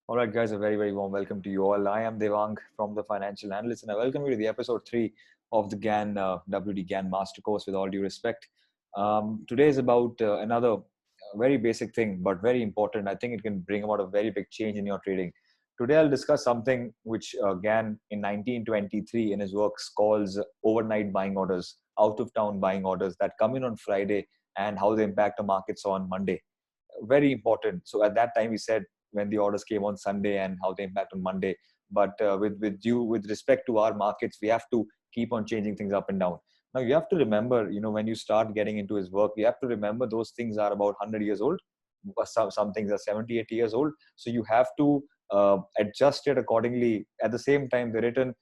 All right, guys, a very, very warm welcome to you all. I am Devang from the Financial Analyst, and I welcome you to the episode 3 of the GAN WD GAN Master Course. With all due respect, today is about another very basic thing, but very important. I think it can bring about a very big change in your trading. Today, I'll discuss something which GAN in 1923 in his works calls overnight buying orders, out of town buying orders that come in on Friday, and how they impact the markets on Monday. Very important. So at that time, we said when the orders came on Sunday and how they impact on Monday. But with respect to our markets, we have to keep on changing things up and down. Now you have to remember, when you start getting into his work, you have to remember those things are about 100 years old. Some things are 70, 80 years old. So you have to adjust it accordingly. At the same time, the written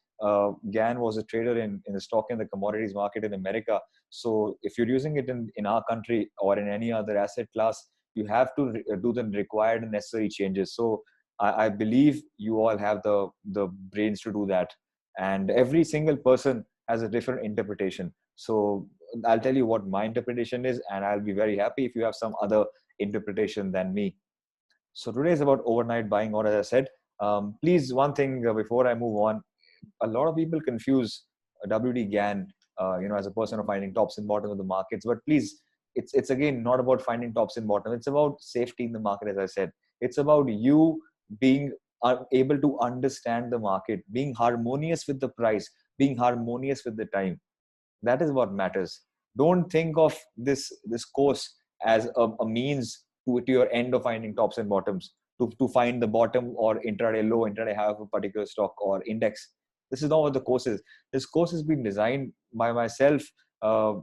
Gann was a trader in the stock and the commodities market in America. So if you're using it in our country or in any other asset class, you have to do the required and necessary changes. So I believe you all have the brains to do that, and every single person has a different interpretation. So I'll tell you what my interpretation is, and I'll be very happy if you have some other interpretation than me. So today is about overnight buying, or as I said, please, one thing before I move on, a lot of people confuse WD Gann, as a person of finding tops and bottoms of the markets. But please, it's again not about finding tops and bottom. It's about safety in the market, as I said. It's about you being able to understand the market, being harmonious with the price, being harmonious with the time. That is what matters. Don't think of this course as a means to your end of finding tops and bottoms, to find the bottom or intraday low, intraday high of a particular stock or index. This is not what the course is. This course has been designed by myself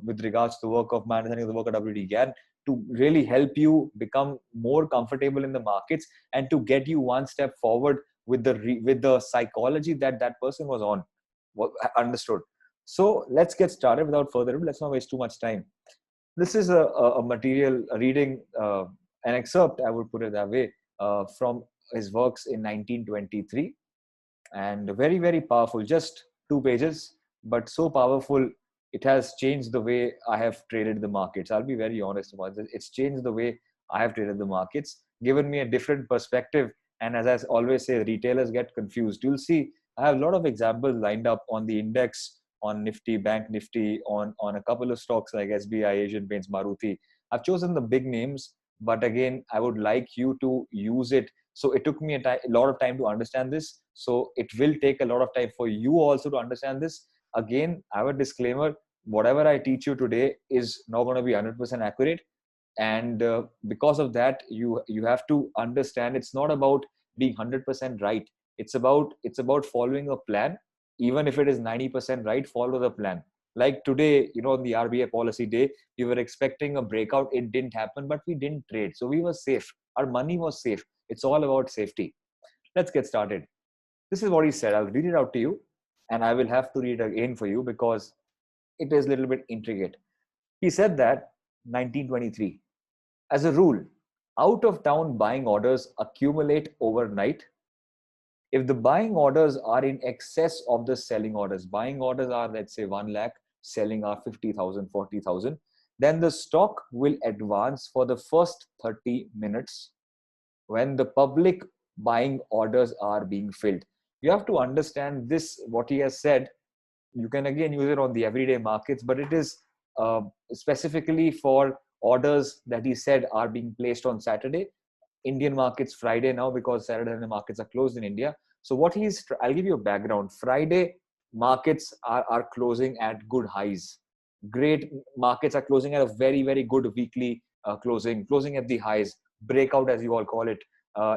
with regards to the work of my understanding of the work of WD Gann to really help you become more comfortable in the markets and to get you one step forward with the psychology that that person was on, understood. So let's get started without further ado. Let's not waste too much time. This is a material, a reading, an excerpt, I would put it that way, from his works in 1923. And very, very powerful. Just 2 pages, but so powerful. It has changed the way I have traded the markets. I'll be very honest about this. It's changed the way I have traded the markets, given me a different perspective. And as I always say, retailers get confused. You'll see, I have a lot of examples lined up on the index, on Nifty, Bank Nifty, on a couple of stocks like SBI, Asian Paints, Maruti. I've chosen the big names, but again, I would like you to use it. So it took me a lot of time to understand this. So it will take a lot of time for you also to understand this. Again, I have a disclaimer. Whatever I teach you today is not going to be 100% accurate. And because of that, you have to understand it's not about being 100% right. It's about following a plan. Even if it is 90% right, follow the plan. Like today, on the RBI policy day, we were expecting a breakout. It didn't happen, but we didn't trade. So we were safe. Our money was safe. It's all about safety. Let's get started. This is what he said. I'll read it out to you, and I will have to read it again for you because it is a little bit intricate. He said that 1923, as a rule, out of town buying orders accumulate overnight. If the buying orders are in excess of the selling orders, buying orders are, let's say, 1 lakh, selling are 50,000, 40,000, then the stock will advance for the first 30 minutes when the public buying orders are being filled. You have to understand this, what he has said. You can again use it on the everyday markets, but it is specifically for orders that he said are being placed on Saturday. Indian markets Friday now, because Saturday and the markets are closed in India. So what I'll give you a background. Friday markets are closing at good highs. Great markets are closing at a very, very good weekly closing at the highs, breakout as you all call it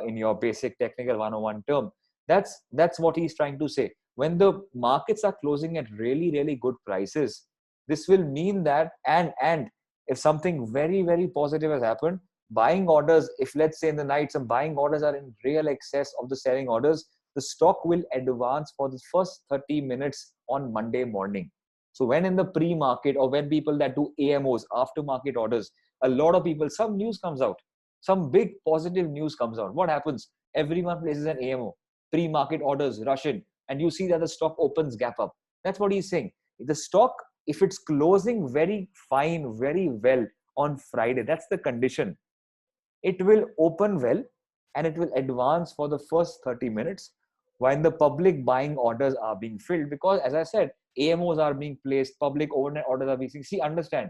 in your basic technical 101 term. That's what he's trying to say. When the markets are closing at really, really good prices, this will mean that, and if something very, very positive has happened, buying orders, if let's say in the night some buying orders are in real excess of the selling orders, the stock will advance for the first 30 minutes on Monday morning. So when in the pre-market, or when people that do AMOs, after market orders, a lot of people, some news comes out, some big positive news comes out. What happens? Everyone places an AMO, pre-market orders rush in, and you see that the stock opens gap up. That's what he's saying. The stock, if it's closing very fine, very well on Friday, that's the condition. It will open well, and it will advance for the first 30 minutes when the public buying orders are being filled. Because as I said, AMOs are being placed, public overnight orders are being, see, understand,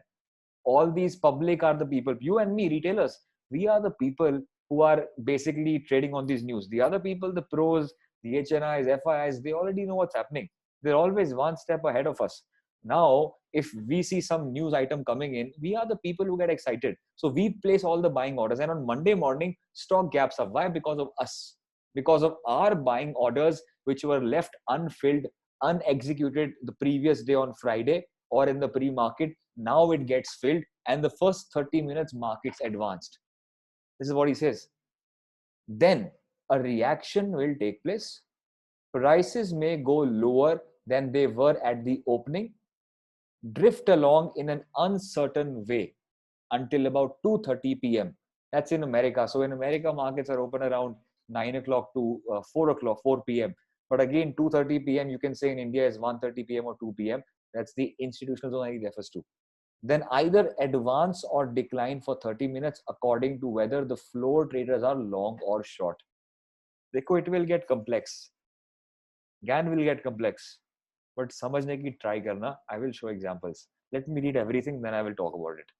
all these public are the people, you and me, retailers, we are the people who are basically trading on these news. The other people, the pros, the HNIs, FIIs, they already know what's happening. They're always one step ahead of us. Now, if we see some news item coming in, we are the people who get excited. So we place all the buying orders. And on Monday morning, stock gaps up. Why? Because of us. Because of our buying orders, which were left unfilled, unexecuted the previous day on Friday or in the pre-market. Now it gets filled, and the first 30 minutes markets advanced. This is what he says. Then a reaction will take place. Prices may go lower than they were at the opening, drift along in an uncertain way until about 2:30 p.m. That's in America. So in America, markets are open around 9 o'clock to 4 p.m. But again, 2:30 p.m. you can say in India is 1:30 p.m. or 2 p.m. That's the institutional zone he refers to. Then either advance or decline for 30 minutes according to whether the floor traders are long or short. देखो, it will get complex. GAN will get complex. But समझने की try करना. I will show examples. Let me read everything, then I will talk about it.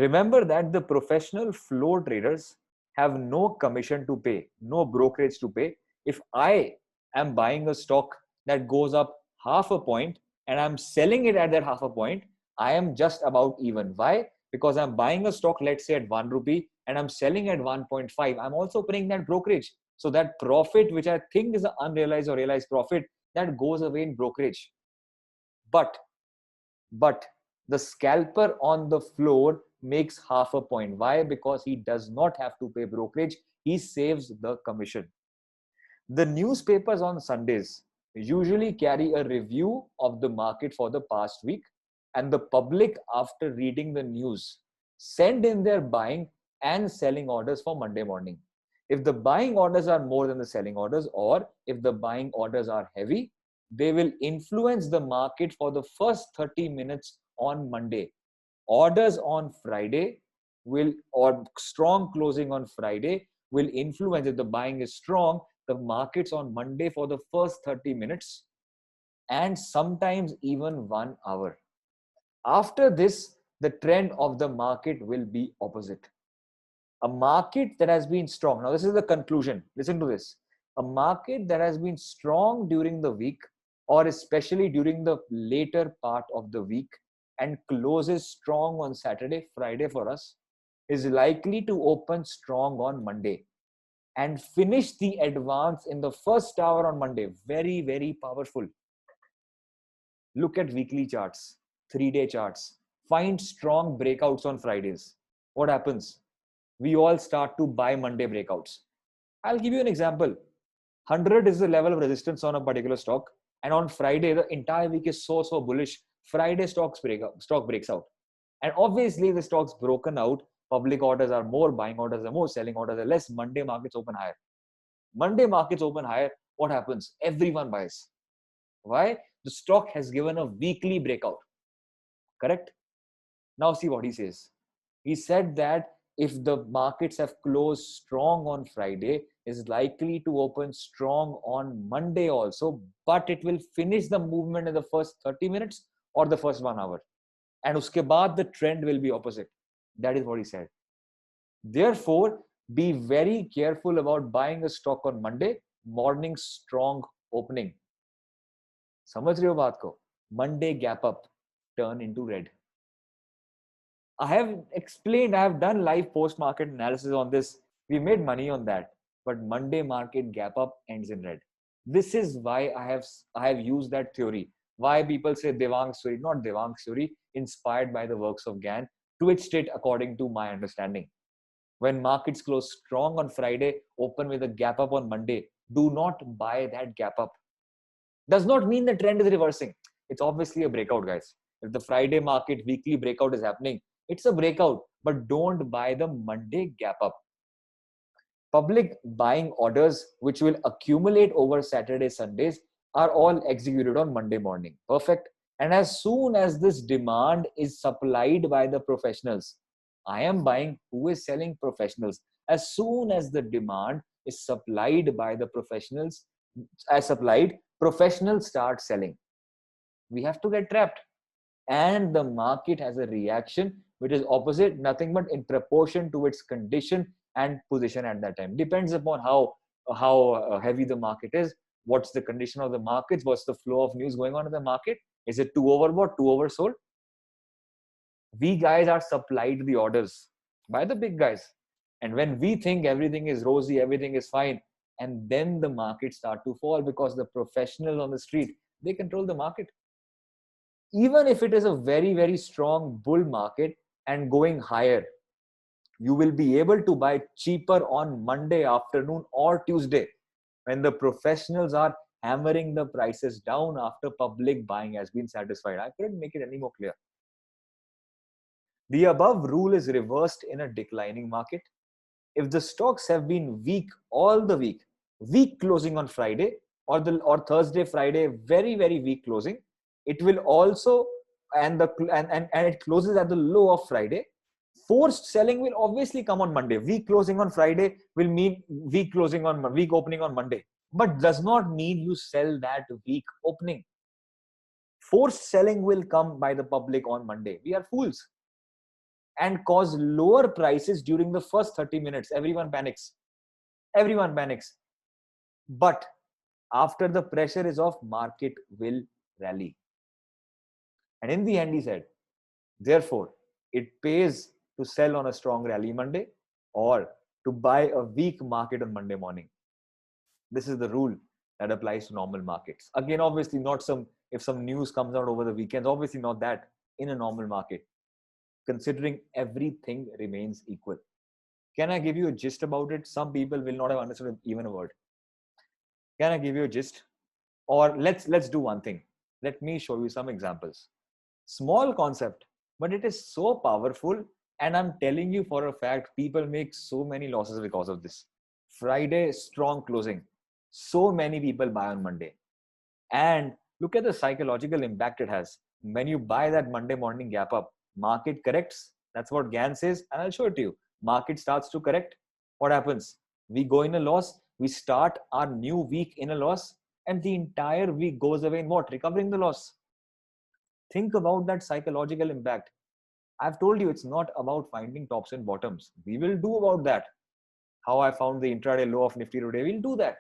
Remember that the professional floor traders have no commission to pay, no brokerage to pay. If I am buying a stock that goes up half a point and I'm selling it at that half a point, I am just about even. Why? Because I'm buying a stock, let's say at 1 rupee, and I'm selling at 1.5. I'm also paying that brokerage. So that profit, which I think is an unrealized or realized profit, that goes away in brokerage. But the scalper on the floor makes half a point. Why? Because he does not have to pay brokerage. He saves the commission. The newspapers on Sundays usually carry a review of the market for the past week, and the public, after reading the news, send in their buying and selling orders for Monday morning. If the buying orders are more than the selling orders, or if the buying orders are heavy, they will influence the market for the first 30 minutes on Monday. Orders on Friday will, or strong closing on Friday will influence. If the buying is strong, the markets on Monday for the first 30 minutes and sometimes even 1 hour. After this, the trend of the market will be opposite. A market that has been strong. Now, this is the conclusion. Listen to this. A market that has been strong during the week, or especially during the later part of the week, and closes strong on Saturday, Friday for us, is likely to open strong on Monday and finish the advance in the first hour on Monday. Very, very powerful. Look at weekly charts, 3-day charts. Find strong breakouts on Fridays. What happens? We all start to buy Monday breakouts. I'll give you an example. 100 is the level of resistance on a particular stock. And on Friday, the entire week is so bullish. Friday stock breaks out. And obviously the stock's broken out. Public orders are more, buying orders are more, selling orders are less. Monday markets open higher. Monday markets open higher. What happens? Everyone buys. Why? The stock has given a weekly breakout. Correct? Now see what he says. He said that if the markets have closed strong on Friday, is likely to open strong on Monday also, but it will finish the movement in the first 30 minutes or the first 1 hour. And uske baad the trend will be opposite. That is what he said. Therefore, be very careful about buying a stock on Monday morning strong opening. समझ रहे हो बात को? Monday gap up, turn into red. I have explained, I have done live post-market analysis on this. We made money on that, but Monday market gap up ends in red. This is why I have used that theory. Why people say Devang's theory, not Devang's theory, inspired by the works of Gann, twitched it according to my understanding. When markets close strong on Friday, open with a gap up on Monday, do not buy that gap up. Does not mean the trend is reversing. It's obviously a breakout, guys. If the Friday market weekly breakout is happening, it's a breakout, but don't buy the Monday gap up. Public buying orders, which will accumulate over Saturday, Sundays, are all executed on Monday morning. Perfect. And as soon as this demand is supplied by the professionals, I am buying. Who is selling? Professionals. As soon as the demand is supplied by the professionals, as supplied, professionals start selling. We have to get trapped. And the market has a reaction which is opposite, nothing but in proportion to its condition and position at that time. Depends upon how heavy the market is, what's the condition of the markets, what's the flow of news going on in the market. Is it too overbought, too oversold? We guys are supplied the orders by the big guys, and when we think everything is rosy, everything is fine, and then the market start to fall because the professionals on the street, they control the market. Even if it is a very, very strong bull market and going higher, you will be able to buy cheaper on Monday afternoon or Tuesday when the professionals are hammering the prices down after public buying has been satisfied. I couldn't make it any more clear. The above rule is reversed in a declining market. If the stocks have been weak all the weak closing on Friday or Thursday, Friday, very, very weak closing, it will also, and it closes at the low of Friday. Forced selling will obviously come on Monday. Weak closing on Friday will mean weak opening on Monday, but does not mean you sell that weak opening. Forced selling will come by the public on Monday. We are fools. And cause lower prices during the first 30 minutes. Everyone panics. Everyone panics. But after the pressure is off, market will rally. And in the end, he said, therefore, it pays to sell on a strong rally Monday or to buy a weak market on Monday morning. This is the rule that applies to normal markets. Again, obviously not if some news comes out over the weekends, obviously not that in a normal market, considering everything remains equal. Can I give you a gist about it? Some people will not have understood even a word. Can I give you a gist? Or let's do one thing. Let me show you some examples. Small concept, but it is so powerful. And I'm telling you for a fact, people make so many losses because of this. Friday, strong closing. So many people buy on Monday. And look at the psychological impact it has. When you buy that Monday morning gap up, market corrects. That's what Gann says. And I'll show it to you. Market starts to correct. What happens? We go in a loss. We start our new week in a loss. And the entire week goes away in what? Recovering the loss. Think about that psychological impact. I've told you it's not about finding tops and bottoms. We will do about that. How I found the intraday low of Nifty today, we'll do that.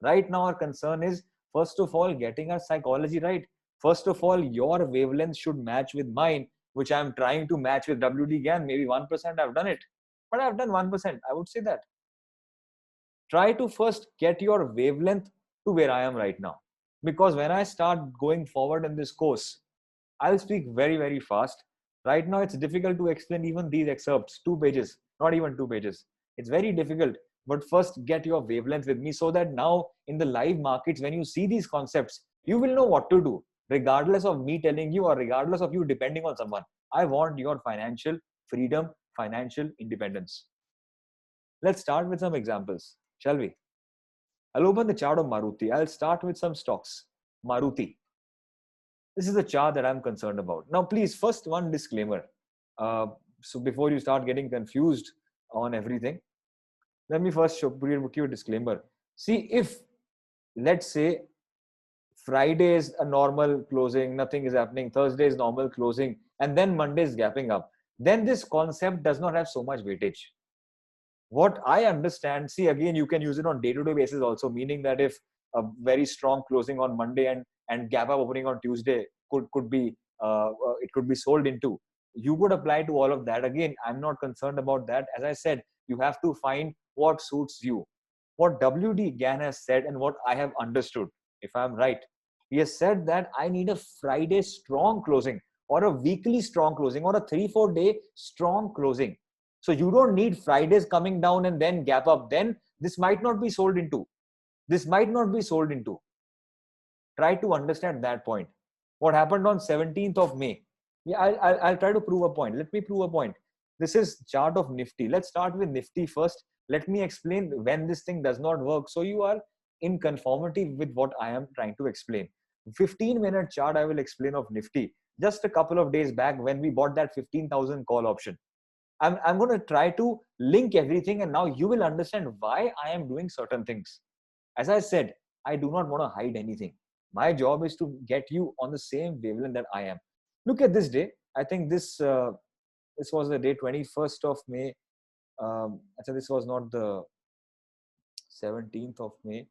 Right now, our concern is, first of all, getting our psychology right. First of all, your wavelength should match with mine, which I'm trying to match with WD Gann. Maybe 1% I've done it, but I've done 1%. I would say that. Try to first get your wavelength to where I am right now. Because when I start going forward in this course, I'll speak very, very fast. Right now, it's difficult to explain even these excerpts, 2 pages, not even 2 pages. It's very difficult, but first get your wavelength with me so that now in the live markets, when you see these concepts, you will know what to do, regardless of me telling you or regardless of you depending on someone. I want your financial freedom, financial independence. Let's start with some examples, shall we? I'll open the chart of Maruti. I'll start with some stocks. Maruti. This is the chart that I'm concerned about. Now, please, first one disclaimer. So before you start getting confused on everything, let me first give you a disclaimer. See, if, let's say, Friday is a normal closing, nothing is happening, Thursday is normal closing, and then Monday is gapping up, then this concept does not have so much weightage. What I understand, see, again, you can use it on day-to-day basis also, meaning that if a very strong closing on Monday and gap up opening on Tuesday could be it could be sold into, you would apply to all of that. Again, I'm not concerned about that. As I said, you have to find what suits you. What WD Gann has said and what I have understood, if I'm right, he has said that I need a Friday strong closing or a weekly strong closing or a 3-4 day strong closing. So you don't need Fridays coming down and then gap up. Then this might not be sold into. This might not be sold into. Try to understand that point. What happened on 17th of May? Yeah, I'll try to prove a point. Let me prove a point. This is chart of Nifty. Let's start with Nifty first. Let me explain when this thing does not work, so you are in conformity with what I am trying to explain. 15-minute chart I will explain of Nifty. Just a couple of days back when we bought that 15,000 call option. I'm going to try to link everything, and now you will understand why I am doing certain things. As I said, I do not want to hide anything. My job is to get you on the same wavelength that I am. Look at this day. I think this was the day 21st of May. I think this was not the 17th of May.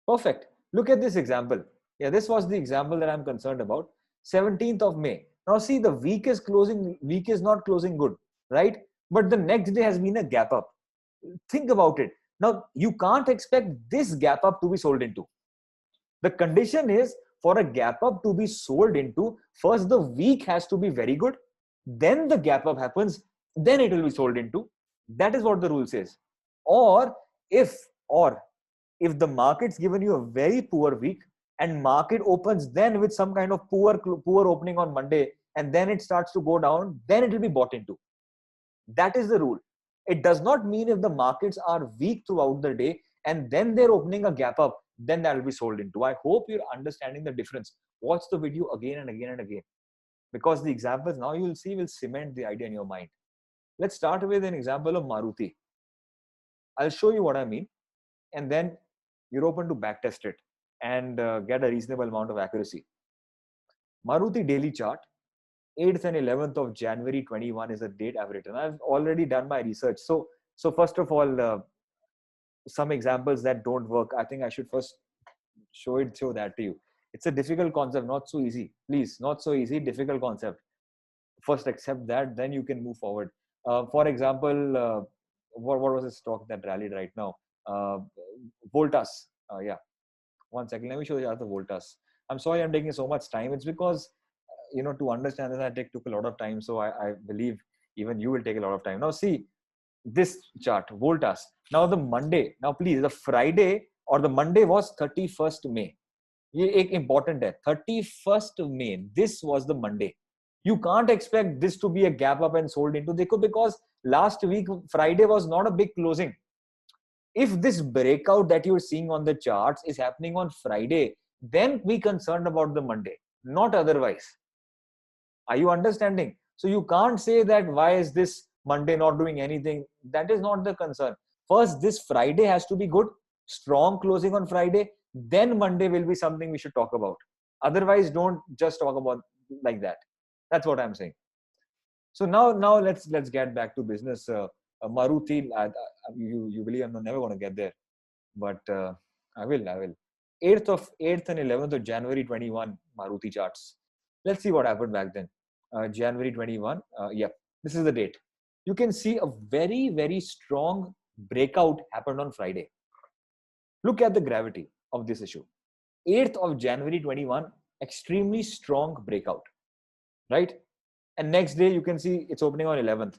Perfect. Look at this example. Yeah, this was the example that I'm concerned about. 17th of May. Now see, the week is not closing good, right? But the next day has been a gap up. Think about it. Now, you can't expect this gap up to be sold into. The condition is for a gap up to be sold into, first the week has to be very good, then the gap up happens, then it will be sold into. That is what the rule says. Or if the market's given you a very poor week and market opens then with some kind of poor opening on Monday, and then it starts to go down, then it will be bought into. That is the rule. It does not mean if the markets are weak throughout the day and then they're opening a gap up, then that will be sold into. I hope you're understanding the difference. Watch the video again and again and again, because the examples now you will see will cement the idea in your mind. Let's start with an example of Maruti. I'll show you what I mean, and then you're open to backtest it and get a reasonable amount of accuracy. Maruti daily chart, 8th and 11th of January 21 is the date I've written. I've already done my research. So first of all, some examples that don't work, I think I should first show that to you. It's a difficult concept, not so easy. Please, not so easy, difficult concept. First accept that, then you can move forward. For example, what was the stock that rallied right now? Voltas. Yeah. One second, let me show you the Voltas. I'm sorry I'm taking so much time. It's because, to understand this, I took a lot of time. So I believe even you will take a lot of time. Now see, this chart, Voltas. Now the Monday, now please, the Friday or the Monday was 31st May. ये एक important है, 31st May. This was the Monday. You can't expect this to be a gap up and sold into, because last week Friday was not a big closing. If this breakout that you're seeing on the charts is happening on Friday, then be concerned about the Monday, not otherwise. Are you understanding? So you can't say that why is this Monday not doing anything? That is not the concern. First, this Friday has to be good, strong closing on Friday. Then Monday will be something we should talk about. Otherwise, don't just talk about like that. That's what I'm saying. So now let's get back to business. Maruti, you believe I'm never going to get there, but I will. 8th and 11th of January 21 Maruti charts. Let's see what happened back then. January 21. Yeah, this is the date. You can see a very, very strong breakout happened on Friday. Look at the gravity of this issue. 8th of January 21, extremely strong breakout, right? And next day you can see it's opening on 11th.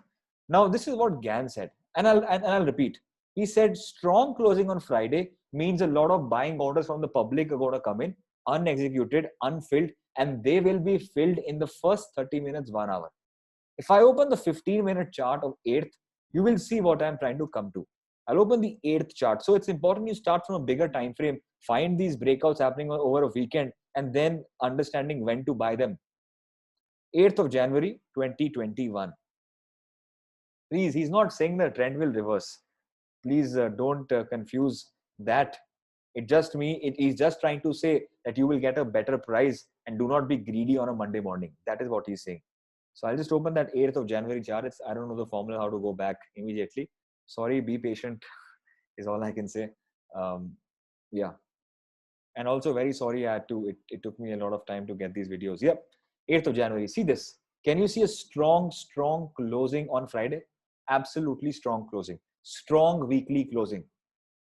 Now this is what Gann said, and I'll repeat. He said strong closing on Friday means a lot of buying orders from the public are going to come in, unexecuted, unfilled, and they will be filled in the first 30 minutes, 1 hour. If I open the 15-minute chart of 8th, you will see what I'm trying to come to. I'll open the 8th chart. So it's important you start from a bigger time frame, find these breakouts happening over a weekend, and then understanding when to buy them. 8th of January 2021. Please, he's not saying the trend will reverse. Please don't confuse that. He's just trying to say that you will get a better price and do not be greedy on a Monday morning. That is what he's saying. So I'll just open that 8th of January chart. I don't know the formula, how to go back immediately. Sorry, be patient is all I can say. Yeah. And also very sorry it took me a lot of time to get these videos. Yep. 8th of January. See this. Can you see a strong closing on Friday? Absolutely strong closing. Strong weekly closing.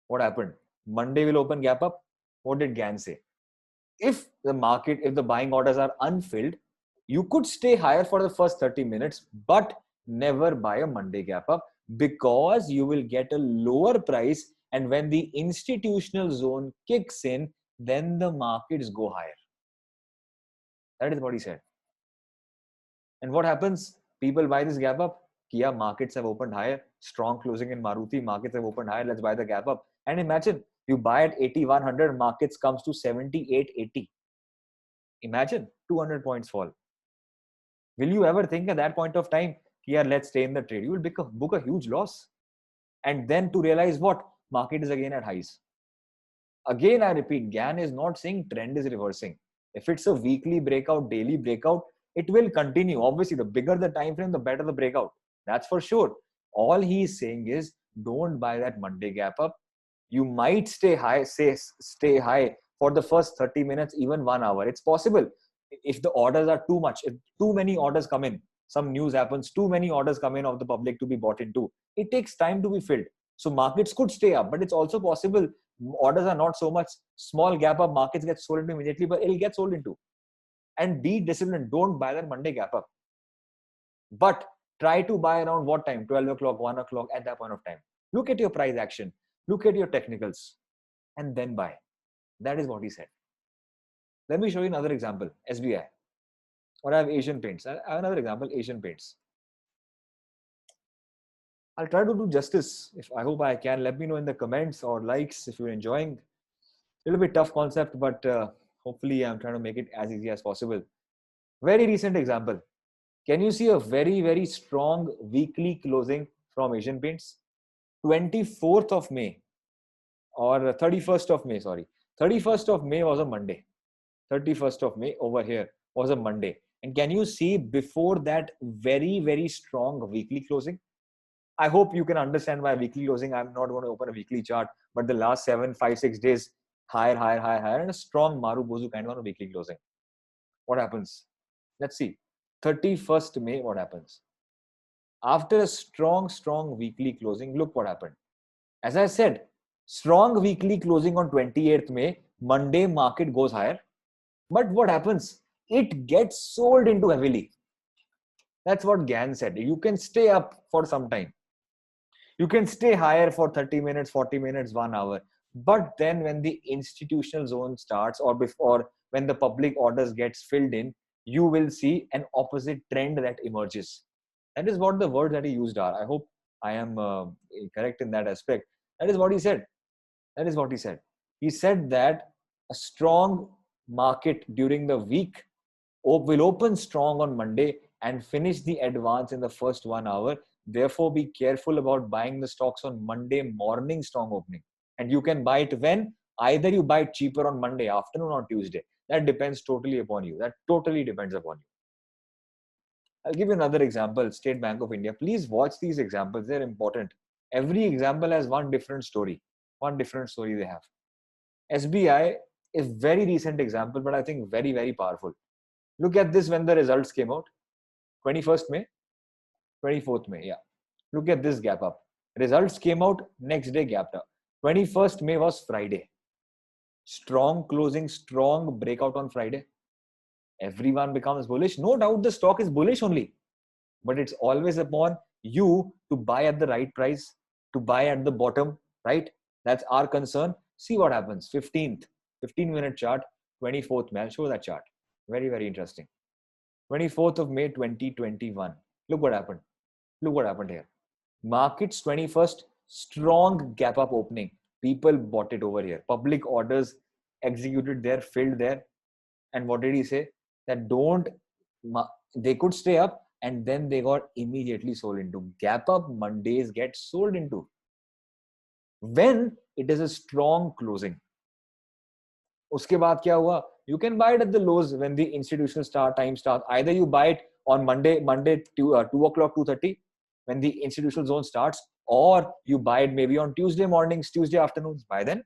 What happened? Monday will open gap up. What did Gann say? If the buying orders are unfilled, you could stay higher for the first 30 minutes, but never buy a Monday gap up, because you will get a lower price. And when the institutional zone kicks in, then the markets go higher. That is what he said. And what happens? People buy this gap up. Kia markets have opened higher. Strong closing in Maruti, markets have opened higher. Let's buy the gap up. And imagine you buy at 8100, markets comes to 7880. Imagine 200 points fall. Will you ever think at that point of time, here, let's stay in the trade, you will book a huge loss. And then to realize what? Market is again at highs. Again, I repeat, GAN is not saying trend is reversing. If it's a weekly breakout, daily breakout, it will continue. Obviously, the bigger the time frame, the better the breakout. That's for sure. All he is saying is don't buy that Monday gap up. You might stay high for the first 30 minutes, even 1 hour. It's possible. If the orders are too much, if too many orders come in, some news happens, too many orders come in of the public to be bought into, it takes time to be filled. So markets could stay up, but it's also possible orders are not so much, small gap up, markets get sold into immediately, but it'll get sold into. And be disciplined. Don't buy that Monday gap up. But try to buy around what time? 12 o'clock, 1 o'clock, at that point of time. Look at your price action. Look at your technicals. And then buy. That is what he said. Let me show you another example. SBI. Or I have Asian Paints. I have another example. Asian Paints. I'll try to do justice. I hope I can. Let me know in the comments or likes if you're enjoying. A little bit tough concept, but hopefully I'm trying to make it as easy as possible. Very recent example. Can you see a very, very strong weekly closing from Asian Paints? 24th of May or 31st of May, sorry. 31st of May was a Monday. 31st of May over here was a Monday. And can you see before that very, very strong weekly closing? I hope you can understand my weekly closing. I'm not going to open a weekly chart, but the last 7, 5, 6 days, higher, and a strong Marubozu kind of on a weekly closing. What happens? Let's see. 31st May, what happens? After a strong weekly closing, look what happened. As I said, strong weekly closing on 28th May, Monday market goes higher. But what happens? It gets sold into heavily. That's what GAN said. You can stay up for some time. You can stay higher for 30 minutes, 40 minutes, 1 hour. But then when the institutional zone starts or before when the public orders gets filled in, you will see an opposite trend that emerges. That is what the words that he used are. I hope I am correct in that aspect. That is what he said. That is what he said. He said that a strong market during the week will open strong on Monday and finish the advance in the first 1 hour. Therefore, be careful about buying the stocks on Monday morning strong opening. And you can buy it when? Either you buy it cheaper on Monday afternoon or Tuesday. That depends totally upon you. That totally depends upon you. I'll give you another example. State Bank of India. Please watch these examples. They're important. Every example has one different story. One different story they have. SBI is very recent example, but I think very, very powerful. Look at this when the results came out. 21st May, 24th May. Yeah. Look at this gap up. Results came out, next day gapped up. 21st May was Friday. Strong closing, strong breakout on Friday. Everyone becomes bullish. No doubt the stock is bullish only. But it's always upon you to buy at the right price, to buy at the bottom, right? That's our concern. See what happens. 15-minute chart, 24th May. I'll show that chart. Very, very interesting. 24th of May, 2021. Look what happened. Look what happened here. Markets 21st, strong gap up opening. People bought it over here. Public orders executed there, filled there. And what did he say? That they could stay up and then they got immediately sold into. Gap up Mondays get sold into. When it is a strong closing. Uske baad kya hua? You can buy it at the lows when the institutional time starts. Either you buy it on Monday 2 o'clock, 2:30 when the institutional zone starts, or you buy it maybe on Tuesday mornings, Tuesday afternoons. By then,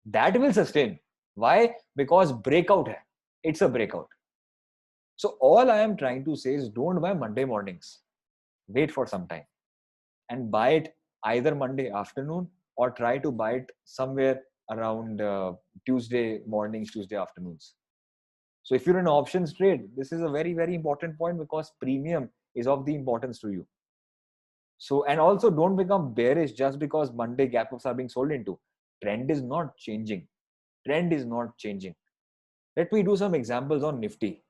that will sustain. Why? Because breakout hai. It's a breakout. So all I am trying to say is don't buy Monday mornings. Wait for some time and buy it either Monday afternoon or try to buy it somewhere around Tuesday mornings, Tuesday afternoons. So if you're in options trade, this is a very, very important point because premium is of the importance to you. So, and also don't become bearish just because Monday gap ups are being sold into. Trend is not changing. Trend is not changing. Let me do some examples on Nifty.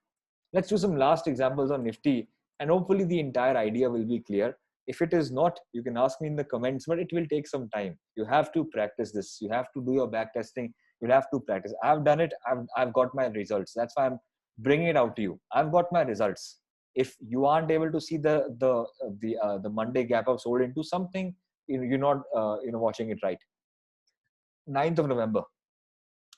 Let's do some last examples on Nifty and hopefully the entire idea will be clear. If it is not, you can ask me in the comments, but it will take some time. You have to practice this. You have to do your back testing. You'll have to practice. I've done it. I've got my results. That's why I'm bringing it out to you. I've got my results. If you aren't able to see the Monday gap up sold into something, you're not watching it right. 9th of November.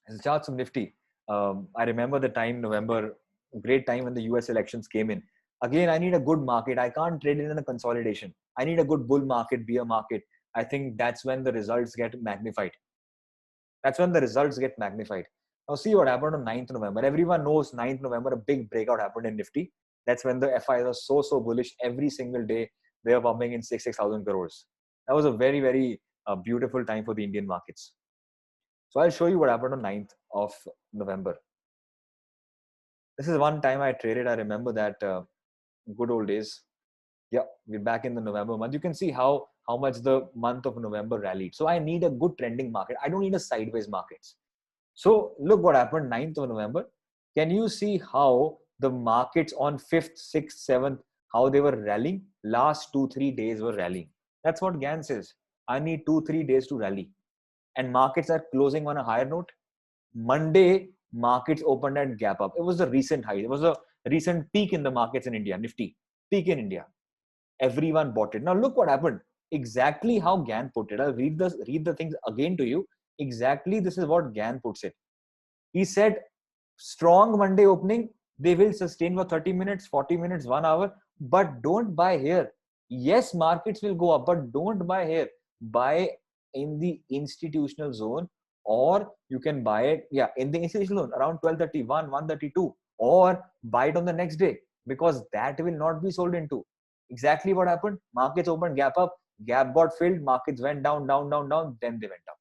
The charts of Nifty. I remember the time November, great time when the US elections came in. Again, I need a good market. I can't trade it in a consolidation. I need a good bull market, bear market. I think that's when the results get magnified. That's when the results get magnified. Now see what happened on 9th November. Everyone knows 9th November, a big breakout happened in Nifty. That's when the FIs are so bullish. Every single day, they are pumping in 6,000 crores. That was a very, very beautiful time for the Indian markets. So I'll show you what happened on 9th of November. This is one time I traded. I remember that good old days. Yeah, we're back in the November month. You can see how much the month of November rallied. So I need a good trending market. I don't need a sideways markets. So look what happened 9th of November. Can you see how the markets on 5th, 6th, 7th, how they were rallying? Last 2-3 days were rallying. That's what GAN says. I need 2-3 days to rally. And markets are closing on a higher note. Monday, markets opened at gap up. It was a recent high. It was a recent peak in the markets in India, Nifty. Peak in India. Everyone bought it. Now look what happened. Exactly how GAN put it. I'll read the things again to you. Exactly this is what GAN puts it. He said, strong Monday opening. They will sustain for 30 minutes, 40 minutes, 1 hour. But don't buy here. Yes, markets will go up, but don't buy here. Buy in the institutional zone, or you can buy it in the institutional zone around 12:31, 1:32, or buy it on the next day, because that will not be sold into. Exactly what happened. Markets opened gap up, gap got filled, markets went down, then they went up.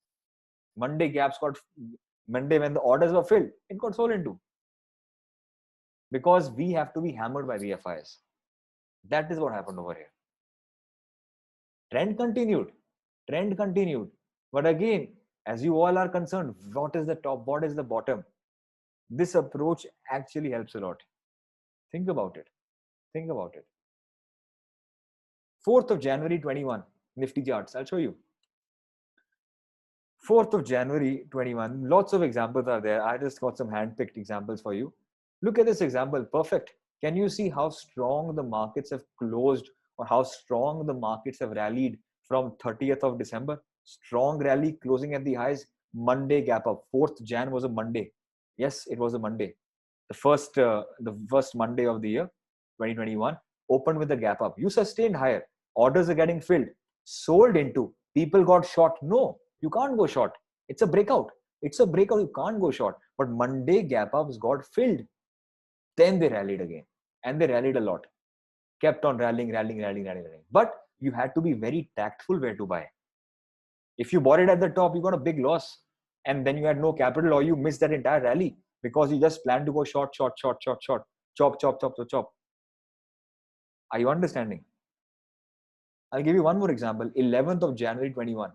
Monday when the orders were filled, it got sold into, because we have to be hammered by the FIs. That is what happened over here. Trend continued. But again, as you all are concerned, what is the top? What is the bottom? This approach actually helps a lot. Think about it. 4th of January 21, Nifty charts. I'll show you. 4th of January 21. Lots of examples are there. I just got some hand-picked examples for you. Look at this example. Perfect. Can you see how strong the markets have closed, or how strong the markets have rallied from 30th of December? Strong rally, closing at the highs. Monday gap up. 4th Jan was a Monday. Yes, it was a Monday. The first Monday of the year, 2021, opened with a gap up. You sustained higher. Orders are getting filled. Sold into. People got short. No, you can't go short. It's a breakout. You can't go short. But Monday gap ups got filled. Then they rallied again. And they rallied a lot. Kept on rallying. But you had to be very tactful where to buy. If you bought it at the top, you got a big loss. And then you had no capital, or you missed that entire rally because you just planned to go short. Chop. Are you understanding? I'll give you one more example. 11th of January 21.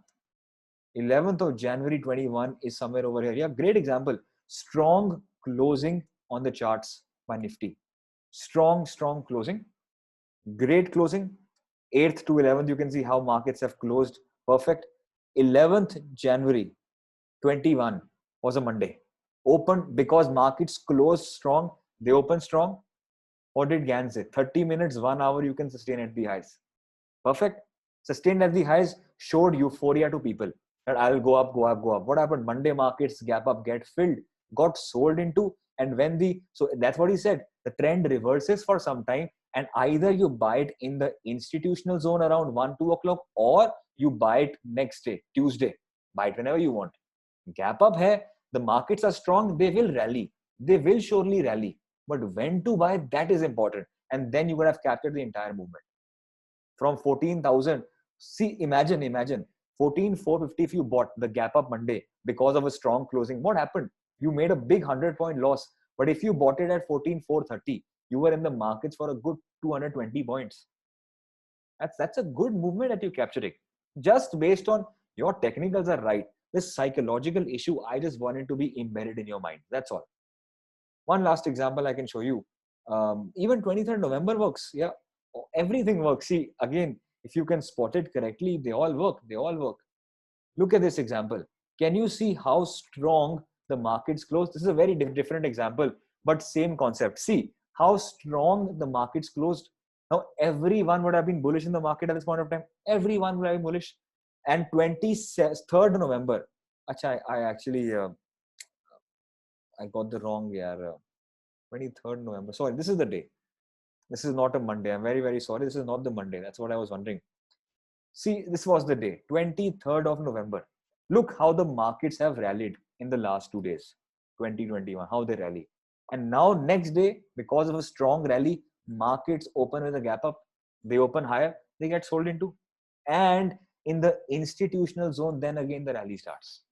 11th of January 21 is somewhere over here. Yeah, great example. Strong closing on the charts by Nifty. Strong closing. Great closing. 8th to 11th, you can see how markets have closed. Perfect. 11th January 21 was a Monday. Opened because markets closed strong. They opened strong. What did GAN say? 30 minutes, 1 hour, you can sustain at the highs. Perfect. Sustained at the highs, showed euphoria to people that I'll go up. What happened? Monday markets gap up, get filled, got sold into. And so that's what he said. The trend reverses for some time, and either you buy it in the institutional zone around 1-2 o'clock, or you buy it next day, Tuesday. Buy it whenever you want. Gap up hai, the markets are strong, they will rally. They will surely rally. But when to buy, that is important. And then you would have captured the entire movement. From 14,000, see, imagine 14,450 if you bought the gap up Monday because of a strong closing. What happened? You made a big 100-point loss. But if you bought it at 14,430, you were in the markets for a good 220 points. That's a good movement that you're capturing. Just based on your technicals are right. This psychological issue, I just want it to be embedded in your mind. That's all. One last example I can show you. Even 23rd November works. Yeah, everything works. See, again, if you can spot it correctly, they all work. Look at this example. Can you see how strong the markets close? This is a very different example, but same concept. See, how strong the markets closed. Now, everyone would have been bullish in the market at this point of time. Everyone would have been bullish. And 23rd November, Achha, I actually, I got the wrong year. 23rd November. Sorry, this is the day. This is not a Monday. I'm very, very sorry. This is not the Monday. That's what I was wondering. See, this was the day, 23rd of November. Look how the markets have rallied in the last 2 days, 2021, how they rally. And now next day, because of a strong rally, markets open with a gap up. They open higher, they get sold into. And in the institutional zone, then again the rally starts.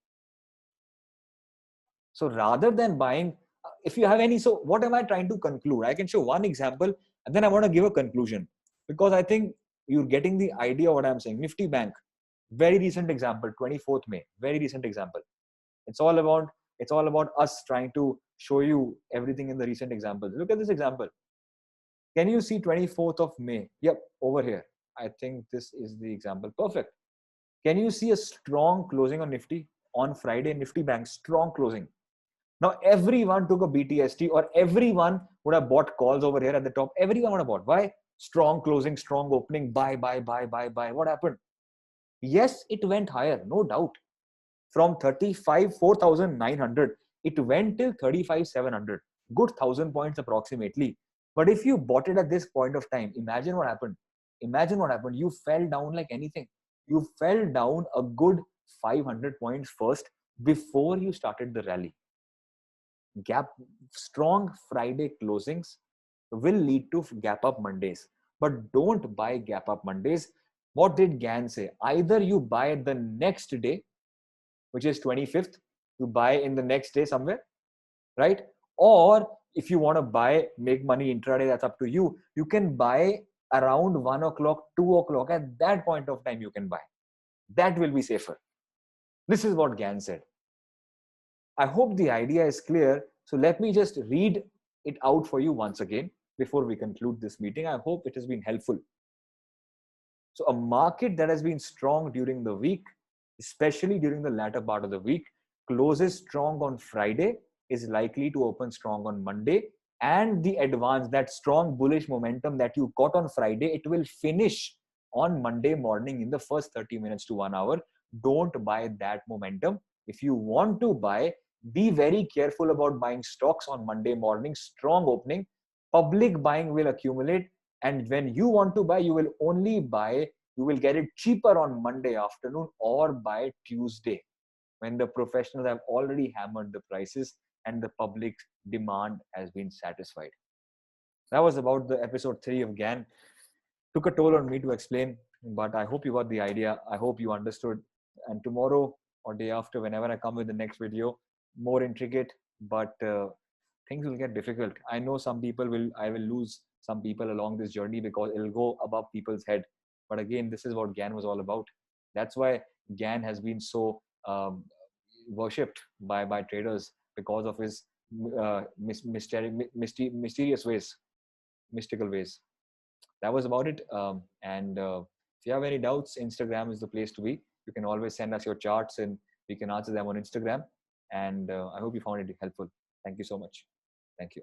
So rather than buying, if you have any, so what am I trying to conclude? I can show one example and then I want to give a conclusion, because I think you're getting the idea of what I'm saying. Nifty Bank, very recent example, 24th May, very recent example. It's all about us trying to show you everything in the recent examples. Look at this example. Can you see 24th of May? Yep, over here. I think this is the example. Perfect. Can you see a strong closing on Nifty on Friday? Nifty Bank, strong closing. Now, everyone took a BTST, or everyone would have bought calls over here at the top. Everyone would have bought. Why? Strong closing, strong opening, buy, buy, buy, buy, buy. What happened? Yes, it went higher, no doubt. From 4,900, it went till 35,700. Good 1,000 points approximately. But if you bought it at this point of time, imagine what happened. Imagine what happened. You fell down like anything. You fell down a good 500 points first before you started the rally. Strong Friday closings will lead to gap up Mondays, but don't buy gap up Mondays. What did Gann say? Either you buy the next day, which is 25th, you buy in the next day somewhere, right? Or if you want to buy, make money intraday, that's up to you. You can buy around 1 o'clock, 2 o'clock. At that point of time, you can buy. That will be safer. This is what Gann said. I hope the idea is clear. So let me just read it out for you once again before we conclude this meeting. I hope it has been helpful. So a market that has been strong during the week, especially during the latter part of the week, closes strong on Friday, is likely to open strong on Monday. And the advance, that strong bullish momentum that you got on Friday, it will finish on Monday morning in the first 30 minutes to 1 hour. Don't buy that momentum. If you want to buy, be very careful about buying stocks on Monday morning, strong opening. Public buying will accumulate. And when you want to buy, you will only buy, you will get it cheaper on Monday afternoon or by Tuesday, when the professionals have already hammered the prices and the public demand has been satisfied. That was about the episode 3 of GAN. Took a toll on me to explain, but I hope you got the idea. I hope you understood. And tomorrow or day after, whenever I come with the next video, more intricate, but things will get difficult. I know I will lose some people along this journey because it'll go above people's head. But again, this is what GAN was all about. That's why GAN has been so worshipped by traders, because of his mysterious ways, mystical ways. That was about it. If you have any doubts, Instagram is the place to be. You can always send us your charts and we can answer them on Instagram. And I hope you found it helpful. Thank you so much. Thank you.